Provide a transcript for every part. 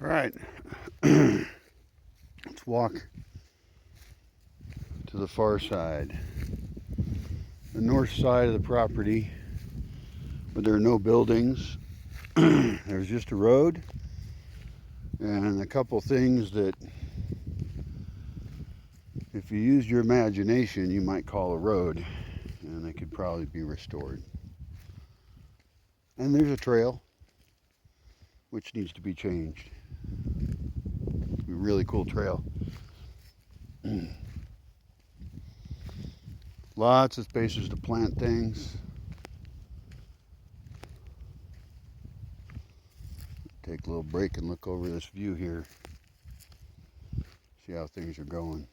All right, let's walk to the far side, the north side of the property, where there are no buildings. There's just a road and a couple things that, if you used your imagination, you might call a road, and they could probably be restored. And there's a trail, which needs to be changed. A really cool trail. Lots of spaces to plant things. Take a little break and look over this view here. See how things are going.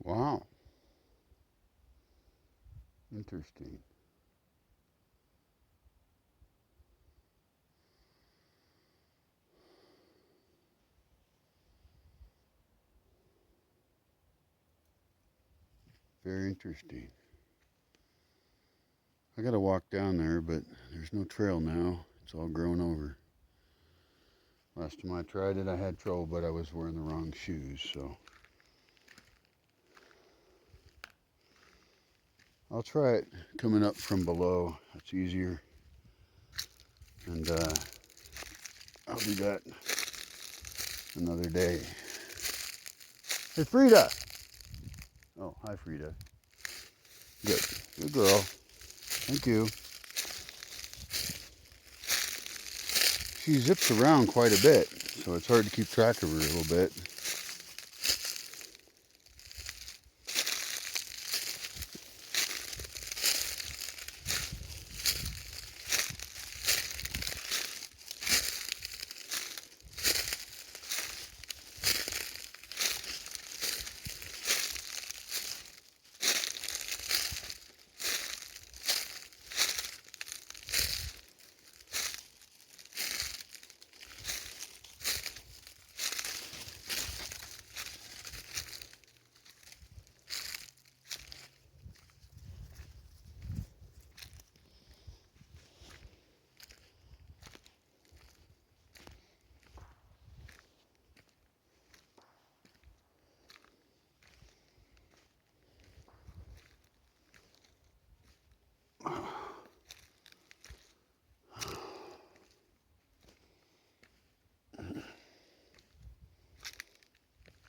Wow, interesting. Very interesting. I gotta walk down there, but there's no trail now. It's all grown over. Last time I tried it, I had trouble, but I was wearing the wrong shoes, so I'll try it coming up from below. It's easier, and I'll do that another day. Hey, Frida! Oh, hi, Frida. Good. Good girl. Thank you. She zips around quite a bit, so it's hard to keep track of her a little bit.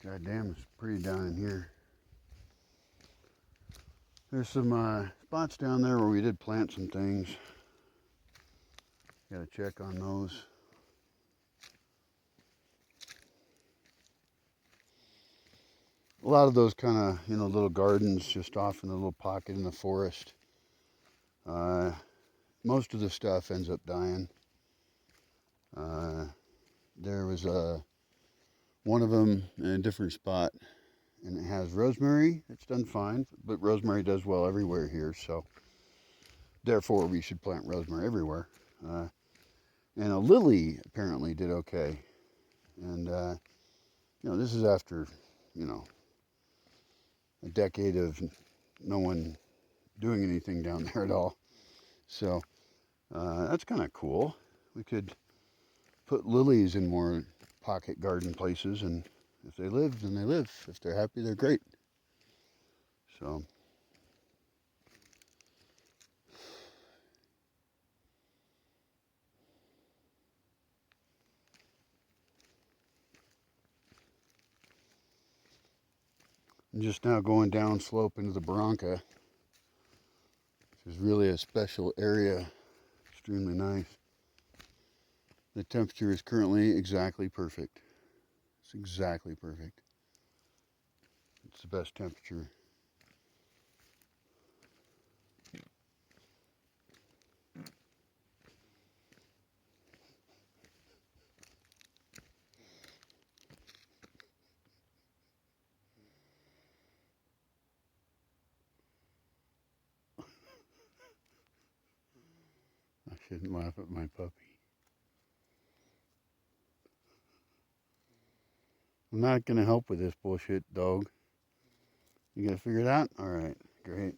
God damn, it's pretty down in here. There's some spots down there where we did plant some things. Gotta check on those. A lot of those kind of, little gardens just off in a little pocket in the forest. Most of the stuff ends up dying. There was one of them in a different spot, and it has rosemary. It's done fine, but rosemary does well everywhere here, so therefore we should plant rosemary everywhere. And a lily apparently did okay. And, this is after, you know, a decade of no one doing anything down there at all. So that's kind of cool. We could put lilies in more pocket garden places, and if they live, then they live. If they're happy, they're great. So I'm just now going down slope into the Barranca, which is really a special area, extremely nice. The temperature is currently exactly perfect. It's exactly perfect. It's the best temperature. I shouldn't laugh at my puppy. I'm not going to help with this bullshit, dog. You got to figure it out? All right, great.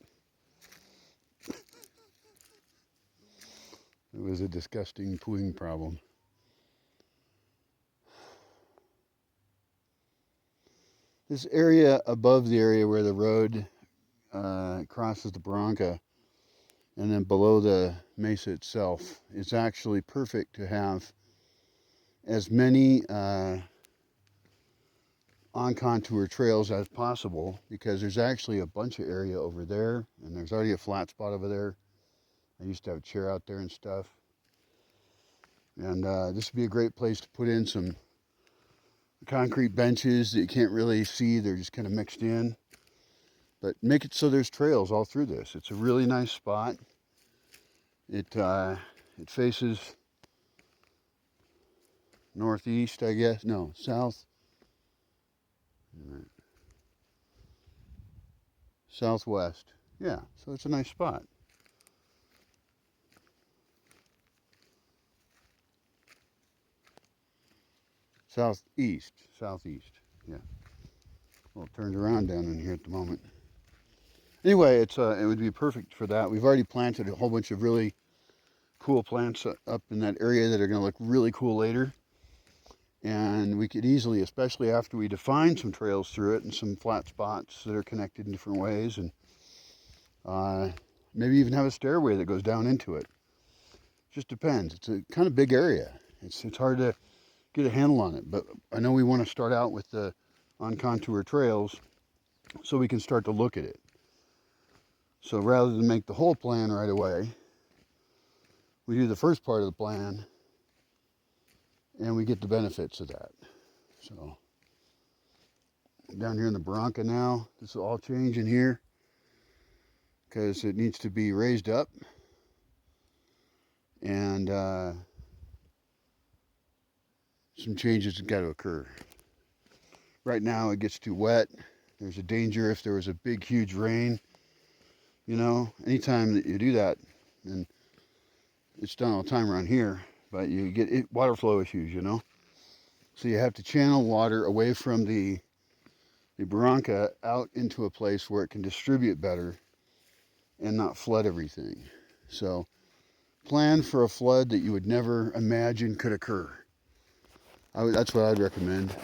It was a disgusting pooing problem. This area above the area where the road crosses the Barranca and then below the mesa itself, it's actually perfect to have as many on-contour trails as possible, because there's actually a bunch of area over there, and there's already a flat spot over there. I used to have a chair out there and stuff. And this would be a great place to put in some concrete benches that you can't really see. They're just kind of mixed in. But make it so there's trails all through this. It's a really nice spot. It faces northeast, I guess. No, south. Southwest. Yeah, so it's a nice spot. Southeast. Yeah. Well, turned around down in here at the moment. Anyway, it would be perfect for that. We've already planted a whole bunch of really cool plants up in that area that are going to look really cool later. And we could easily, especially after we define some trails through it and some flat spots that are connected in different ways, and maybe even have a stairway that goes down into it. Just depends. It's a kind of big area. It's hard to get a handle on it, but I know we want to start out with the on-contour trails so we can start to look at it. So rather than make the whole plan right away, we do the first part of the plan and we get the benefits of that. So down here in the Barranca now, this will all change in here because it needs to be raised up, and some changes have got to occur. Right now it gets too wet. There's a danger if there was a big huge rain, you know, anytime that you do that, and it's done all the time around here, but you get water flow issues, you know. So you have to channel water away from the Barranca out into a place where it can distribute better and not flood everything. So plan for a flood that you would never imagine could occur. That's what I'd recommend.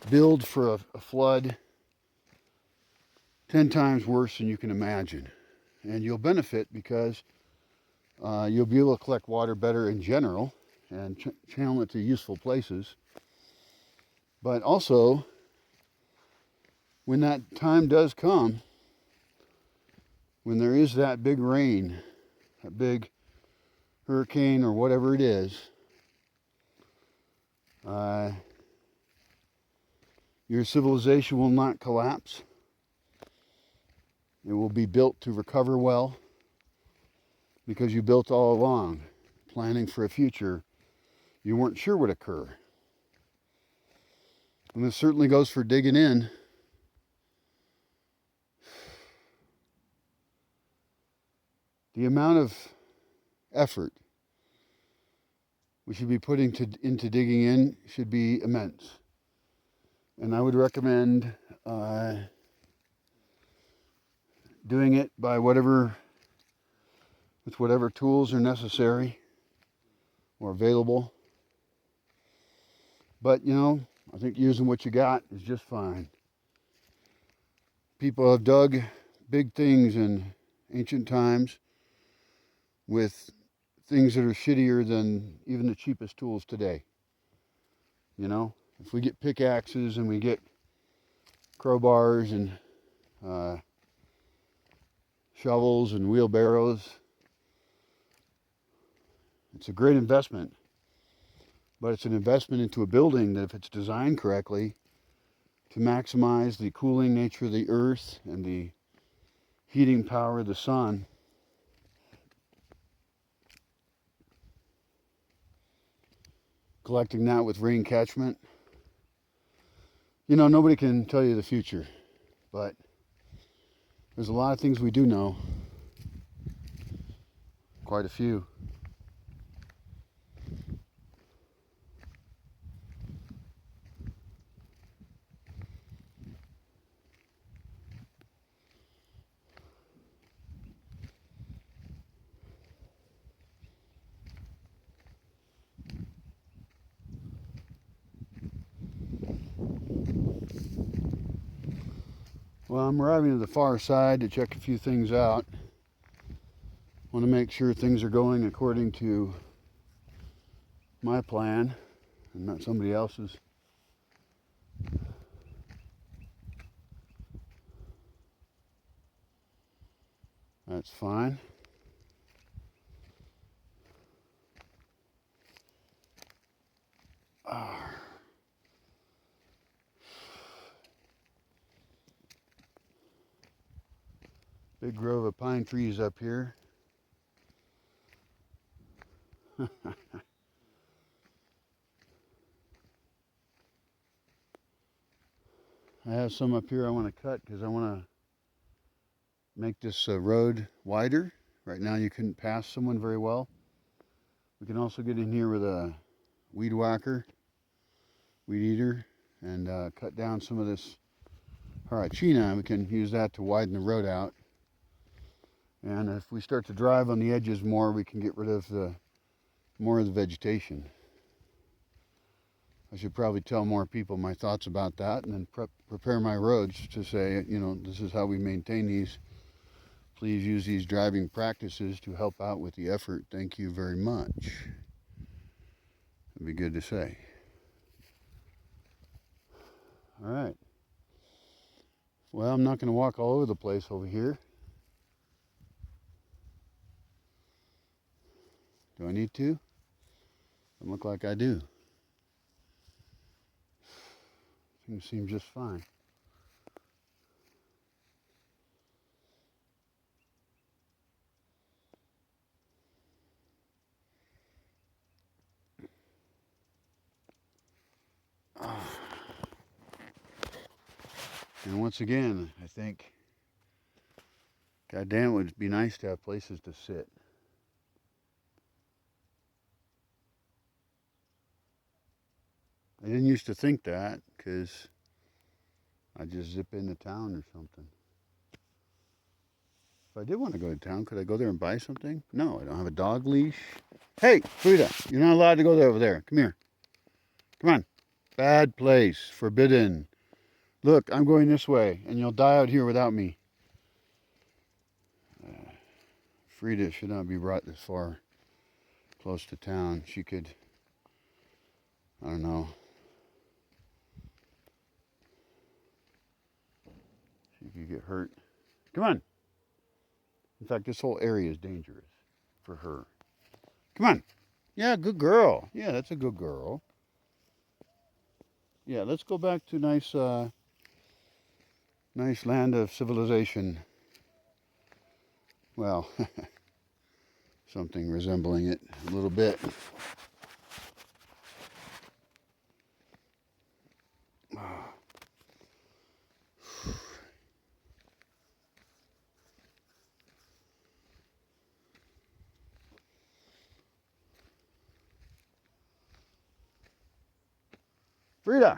Build for a flood 10 times worse than you can imagine. And you'll benefit because you'll be able to collect water better in general and channel it to useful places. But also, when that time does come, when there is that big rain, that big hurricane or whatever it is, your civilization will not collapse. It will be built to recover well because you built all along, planning for a future you weren't sure would occur. And this certainly goes for digging in. The amount of effort we should be putting into digging in should be immense. And I would recommend doing it by with whatever tools are necessary or available. But, you know, I think using what you got is just fine. People have dug big things in ancient times with things that are shittier than even the cheapest tools today. You know, if we get pickaxes and we get crowbars and shovels and wheelbarrows. It's a great investment, but it's an investment into a building that, if it's designed correctly, to maximize the cooling nature of the earth and the heating power of the sun, collecting that with rain catchment. You know, nobody can tell you the future, but there's a lot of things we do know. Quite a few. Well, I'm arriving to the far side to check a few things out. Want to make sure things are going according to my plan and not somebody else's. That's fine. Big grove of pine trees up here. I have some up here I want to cut because I want to make this road wider. Right now you couldn't pass someone very well. We can also get in here with a weed whacker, weed eater, and cut down some of this Harachina. We can use that to widen the road out. And if we start to drive on the edges more, we can get rid of more of the vegetation. I should probably tell more people my thoughts about that, and then prepare my roads to say, you know, this is how we maintain these. Please use these driving practices to help out with the effort. Thank you very much. It'd be good to say. All right. Well, I'm not going to walk all over the place over here. Do I need to? Doesn't look like I do. Things seem just fine. And once again, I think, goddamn, it would be nice to have places to sit. I didn't used to think that because I just zip into town or something. If I did want to go to town, could I go there and buy something? No, I don't have a dog leash. Hey, Frida, you're not allowed to go there over there. Come here. Come on. Bad place. Forbidden. Look, I'm going this way, and you'll die out here without me. Frida should not be brought this far close to town. She could, I don't know. She could get hurt. Come on. In fact, this whole area is dangerous for her. Come on. Yeah, good girl. Yeah, that's a good girl. Yeah, let's go back to nice land of civilization. Well, something resembling it a little bit. Frida!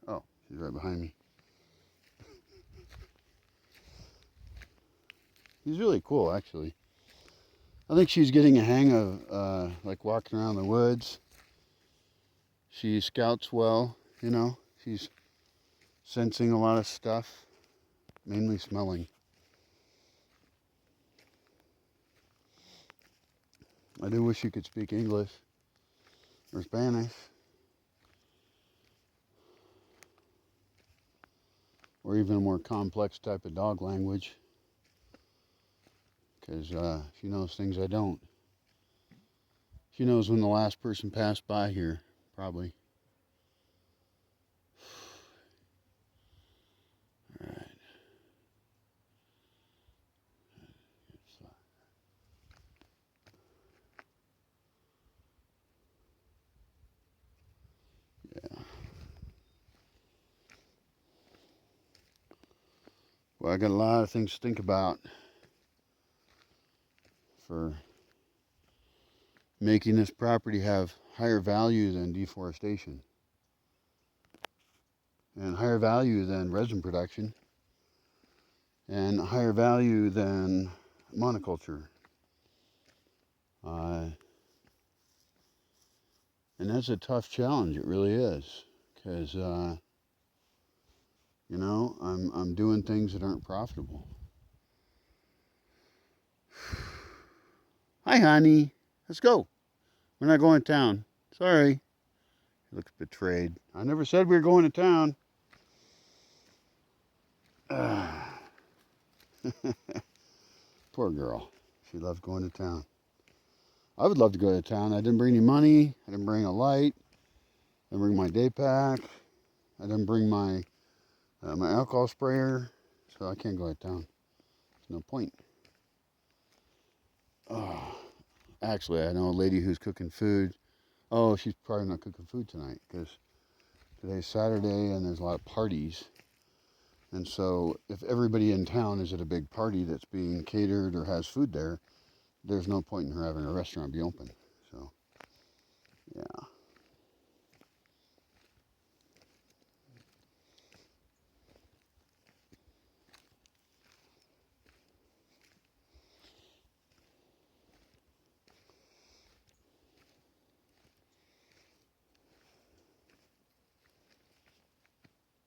Oh, she's right behind me. She's really cool, actually. I think she's getting a hang of like walking around the woods. She scouts well, you know. She's sensing a lot of stuff, mainly smelling. I do wish she could speak English or Spanish or even a more complex type of dog language, because she knows things I don't. She knows when the last person passed by here, probably. All right. Yeah. Well, I got a lot of things to think about for making this property have higher value than deforestation and higher value than resin production and higher value than monoculture. And that's a tough challenge. It really is, because you know, I'm doing things that aren't profitable. Hi, honey. Let's go. We're not going to town. Sorry. He looks betrayed. I never said we were going to town. Poor girl. She loves going to town. I would love to go to town. I didn't bring any money. I didn't bring a light. I didn't bring my day pack. I didn't bring my my alcohol sprayer. So I can't go to town. There's no point. Oh, actually, I know a lady who's cooking food. Oh, she's probably not cooking food tonight because today's Saturday and there's a lot of parties. And so if everybody in town is at a big party that's being catered or has food there, there's no point in her having a restaurant be open. So, yeah.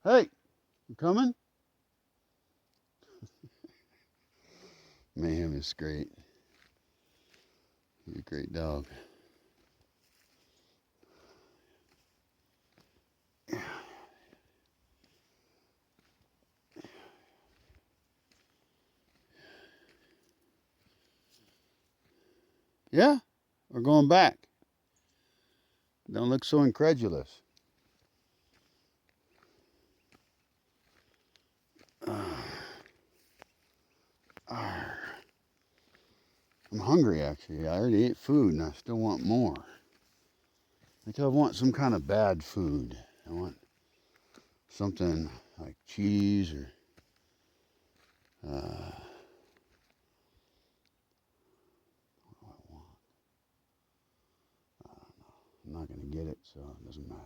Hey, you coming? Mayhem is great. He's a great dog. Yeah, we're going back. Don't look so incredulous. I'm hungry, actually. I already ate food and I still want more. I think I want some kind of bad food. I want something like cheese or what do I want? I don't know. I'm not going to get it, so it doesn't matter.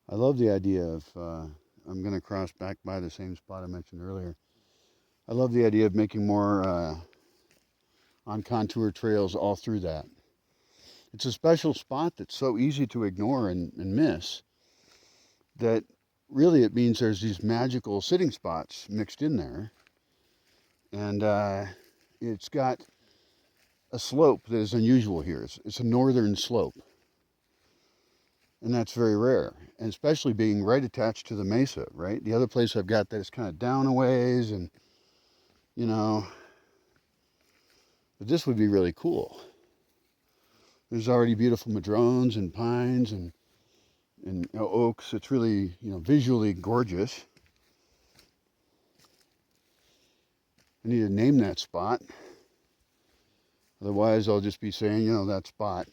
I love the idea of, I'm going to cross back by the same spot I mentioned earlier. I love the idea of making more on contour trails all through that. It's a special spot that's so easy to ignore and miss that really it means there's these magical sitting spots mixed in there. And it's got a slope that is unusual here. It's a northern slope. And that's very rare, and especially being right attached to the mesa, right? The other place I've got that is kind of down a ways and, you know, but this would be really cool. There's already beautiful madrones and pines and oaks. It's really, you know, visually gorgeous. I need to name that spot. Otherwise, I'll just be saying, you know, that spot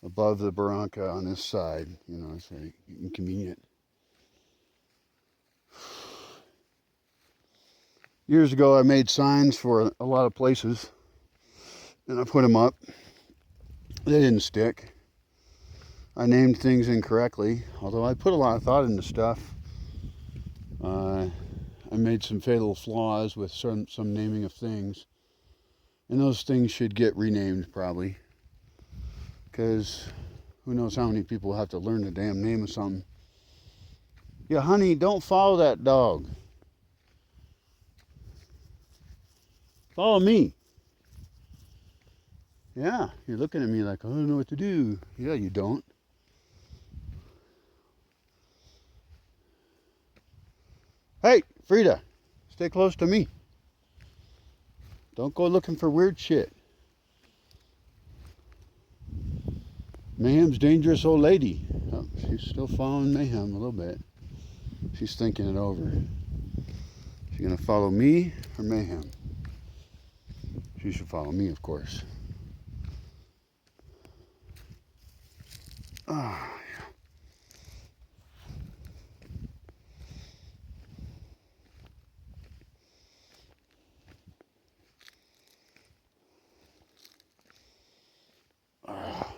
above the barranca on this side. You know, it's very inconvenient. Years ago, I made signs for a lot of places, and I put them up. They didn't stick. I named things incorrectly, although I put a lot of thought into stuff. I made some fatal flaws with some naming of things, and those things should get renamed probably, because who knows how many people have to learn the damn name of something. Yeah, honey, don't follow that dog. Follow me. Yeah, you're looking at me like, I don't know what to do. Yeah, you don't. Hey, Frida, stay close to me. Don't go looking for weird shit. Mayhem's dangerous old lady. Oh, she's still following Mayhem a little bit. She's thinking it over. She's gonna follow me or Mayhem? She should follow me, of course. Ah, ah.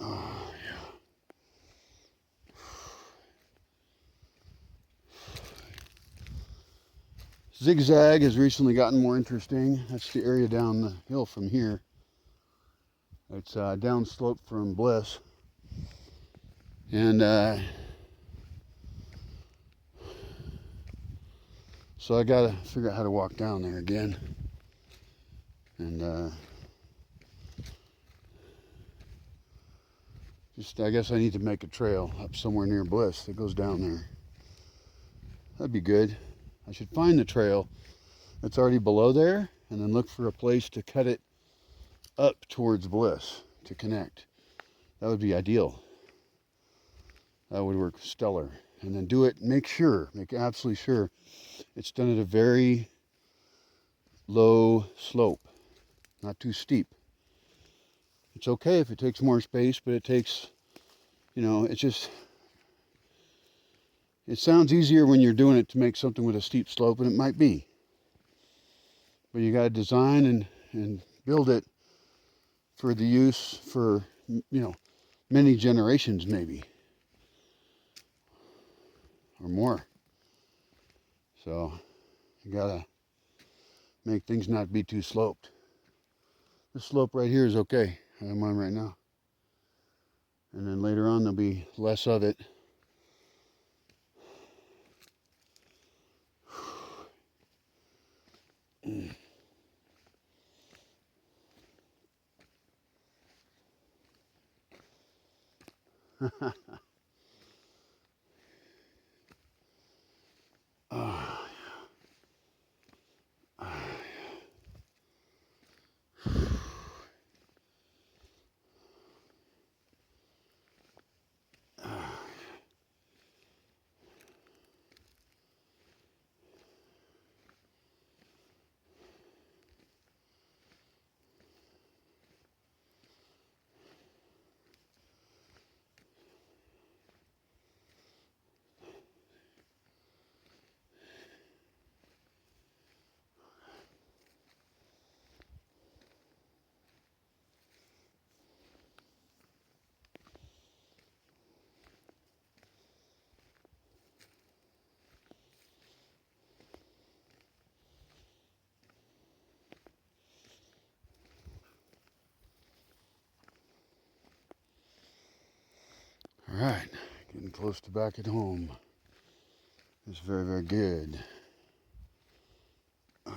Oh, yeah. Zigzag has recently gotten more interesting. That's the area down the hill from here. It's downslope from Bliss. And so I gotta figure out how to walk down there again. And I guess I need to make a trail up somewhere near Bliss that goes down there. That'd be good. I should find the trail that's already below there and then look for a place to cut it up towards Bliss to connect. That would be ideal. That would work stellar. And then do it, make absolutely sure it's done at a very low slope, not too steep. It's okay if it takes more space, but it takes, it sounds easier when you're doing it to make something with a steep slope, and it might be. But you got to design and build it for the use for, many generations maybe. Or more. So you got to make things not be too sloped. This slope right here is okay. I'm on right now. And then later on there'll be less of it. All right, getting close to back at home. It's very, very good. I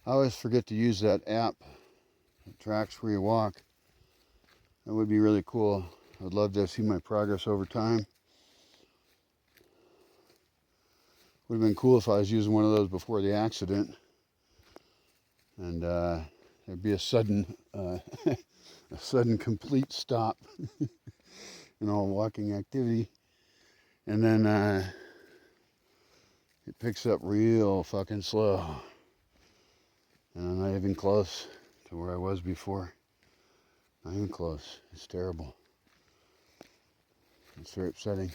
always forget to use that app that tracks where you walk. That would be really cool. I'd love to see my progress over time. Would have been cool if I was using one of those before the accident. And there'd be a sudden complete stop in all walking activity. And then it picks up real fucking slow. And I'm not even close to where I was before. Not even close. It's terrible. It's very upsetting.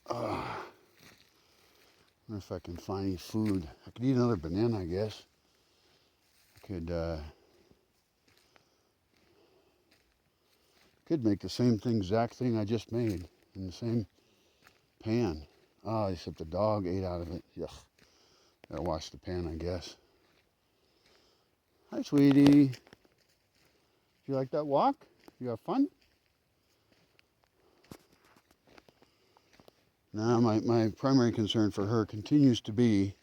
I wonder if I can find any food. I could eat another banana, I guess. could make the same exact thing I just made in the same pan. Oh, except the dog ate out of it. Yuck. Gotta wash the pan, I guess. Hi, sweetie. Did you like that walk? You have fun? Now, my primary concern for her continues to be,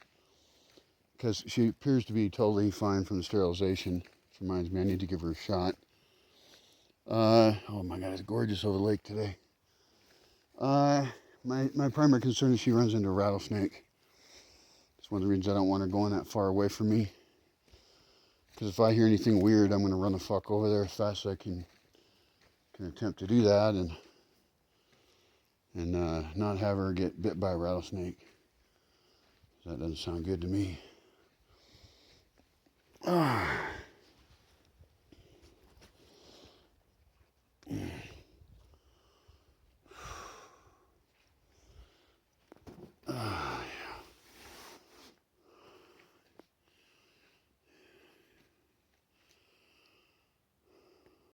because she appears to be totally fine from the sterilization, which reminds me I need to give her a shot. Oh my God, it's gorgeous over the lake today. My primary concern is she runs into a rattlesnake. It's one of the reasons I don't want her going that far away from me. Because if I hear anything weird, I'm going to run the fuck over there as fast as I can attempt to do that and not have her get bit by a rattlesnake. That doesn't sound good to me.